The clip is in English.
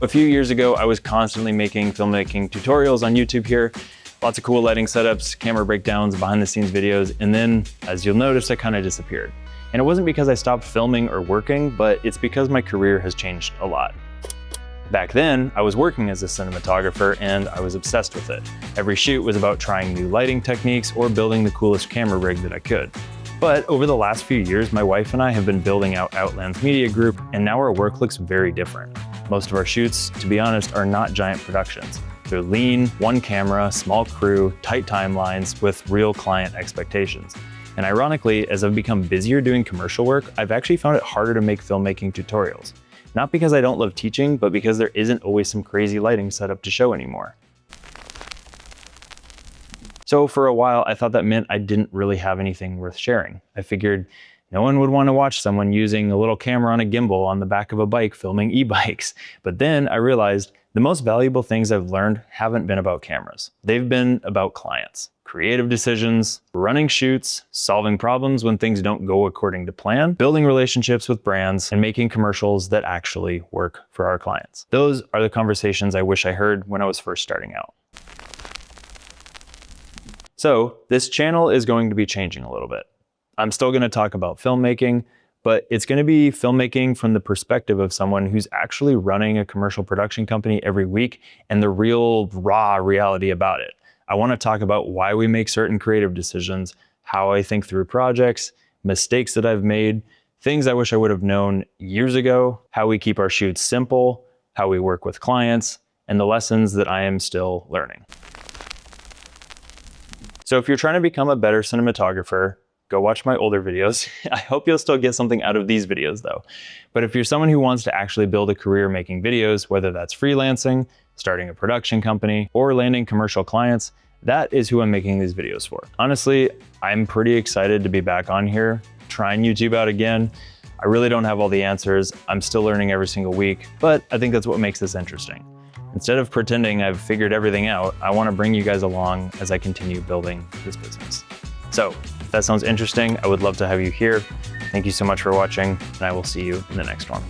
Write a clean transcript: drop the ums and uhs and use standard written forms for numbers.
A few years ago, I was constantly making filmmaking tutorials on YouTube here. Lots of cool lighting setups, camera breakdowns, behind the scenes videos, and then, as you'll notice, I kind of disappeared. And it wasn't because I stopped filming or working, but it's because my career has changed a lot. Back then, I was working as a cinematographer and I was obsessed with it. Every shoot was about trying new lighting techniques or building the coolest camera rig that I could. But over the last few years, my wife and I have been building out Outlands Media Group, and now our work looks very different. Most of our shoots, to be honest, are not giant productions. They're lean, one camera, small crew, tight timelines with real client expectations. And ironically, as I've become busier doing commercial work, I've actually found it harder to make filmmaking tutorials. Not because I don't love teaching, but because there isn't always some crazy lighting setup to show anymore. So for a while, I thought that meant I didn't really have anything worth sharing. I figured no one would want to watch someone using a little camera on a gimbal on the back of a bike filming e-bikes. But then I realized the most valuable things I've learned haven't been about cameras. They've been about clients, creative decisions, running shoots, solving problems when things don't go according to plan, building relationships with brands, and making commercials that actually work for our clients. Those are the conversations I wish I heard when I was first starting out. So this channel is going to be changing a little bit. I'm still going to talk about filmmaking, but it's going to be filmmaking from the perspective of someone who's actually running a commercial production company every week and the real raw reality about it. I want to talk about why we make certain creative decisions, how I think through projects, mistakes that I've made, things I wish I would have known years ago, how we keep our shoots simple, how we work with clients, and the lessons that I am still learning. So if you're trying to become a better cinematographer, go watch my older videos. I hope you'll still get something out of these videos though. But if you're someone who wants to actually build a career making videos, whether that's freelancing, starting a production company, or landing commercial clients, that is who I'm making these videos for. Honestly, I'm pretty excited to be back on here, trying YouTube out again. I really don't have all the answers. I'm still learning every single week, but I think that's what makes this interesting. Instead of pretending I've figured everything out, I want to bring you guys along as I continue building this business. So if that sounds interesting, I would love to have you here. Thank you so much for watching, and I will see you in the next one.